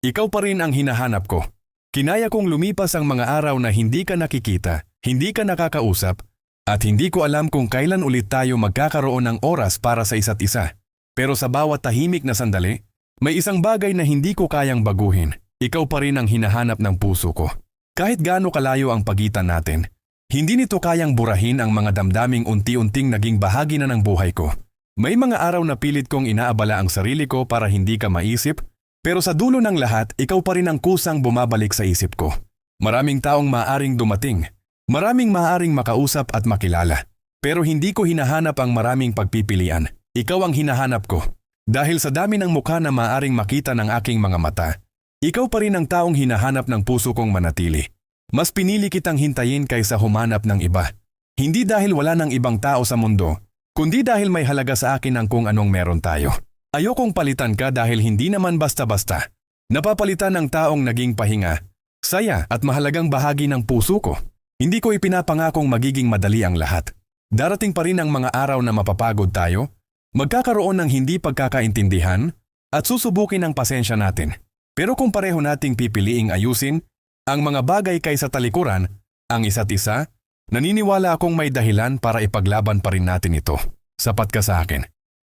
Ikaw pa rin ang hinahanap ko. Kinaya kong lumipas ang mga araw na hindi ka nakikita, hindi ka nakakausap, at hindi ko alam kung kailan ulit tayo magkakaroon ng oras para sa isa't isa. Pero sa bawat tahimik na sandali, may isang bagay na hindi ko kayang baguhin. Ikaw pa rin ang hinahanap ng puso ko. Kahit gaano kalayo ang pagitan natin, hindi nito kayang burahin ang mga damdaming unti-unting naging bahagi na ng buhay ko. May mga araw na pilit kong inaabala ang sarili ko para hindi ka maisip, pero sa dulo ng lahat, ikaw pa rin ang kusang bumabalik sa isip ko. Maraming taong maaring dumating, maraming maaring makausap at makilala. Pero hindi ko hinahanap ang maraming pagpipilian. Ikaw ang hinahanap ko. Dahil sa dami ng mukha na maaring makita ng aking mga mata, ikaw pa rin ang taong hinahanap ng puso kong manatili. Mas pinili kitang hintayin kaysa humanap ng iba. Hindi dahil wala ng ibang tao sa mundo, kundi dahil may halaga sa akin ang kung anong meron tayo. Ayokong palitan ka dahil hindi naman basta-basta. Napapalitan ng taong naging pahinga, saya at mahalagang bahagi ng puso ko. Hindi ko ipinapangakong magiging madali ang lahat. Darating pa rin ang mga araw na mapapagod tayo, magkakaroon ng hindi pagkakaintindihan, at susubukin ang pasensya natin. Pero kung pareho nating pipiliing ayusin ang mga bagay kaysa talikuran, ang isa't isa, naniniwala akong may dahilan para ipaglaban pa rin natin ito. Sapat ka sa akin.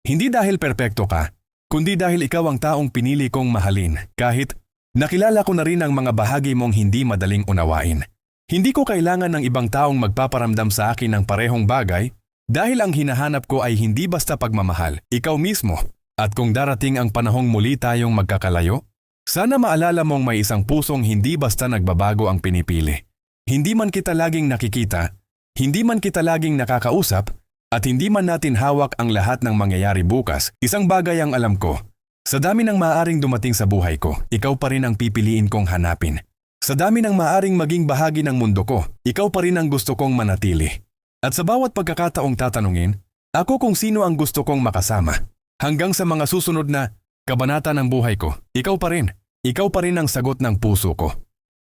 Hindi dahil perpekto ka, kundi dahil ikaw ang taong pinili kong mahalin, kahit nakilala ko na rin ang mga bahagi mong hindi madaling unawain. Hindi ko kailangan ng ibang taong magpaparamdam sa akin ng parehong bagay dahil ang hinahanap ko ay hindi basta pagmamahal, ikaw mismo. At kung darating ang panahong muli tayong magkakalayo, sana maalala mong may isang pusong hindi basta nagbabago ang pinipili. Hindi man kita laging nakikita, hindi man kita laging nakakausap, at hindi man natin hawak ang lahat ng mangyayari bukas, isang bagay ang alam ko. Sa dami ng maaaring dumating sa buhay ko, ikaw pa rin ang pipiliin kong hanapin. Sa dami ng maaaring maging bahagi ng mundo ko, ikaw pa rin ang gusto kong manatili. At sa bawat pagkakataong tatanungin, ako kung sino ang gusto kong makasama. Hanggang sa mga susunod na kabanata ng buhay ko, ikaw pa rin ang sagot ng puso ko.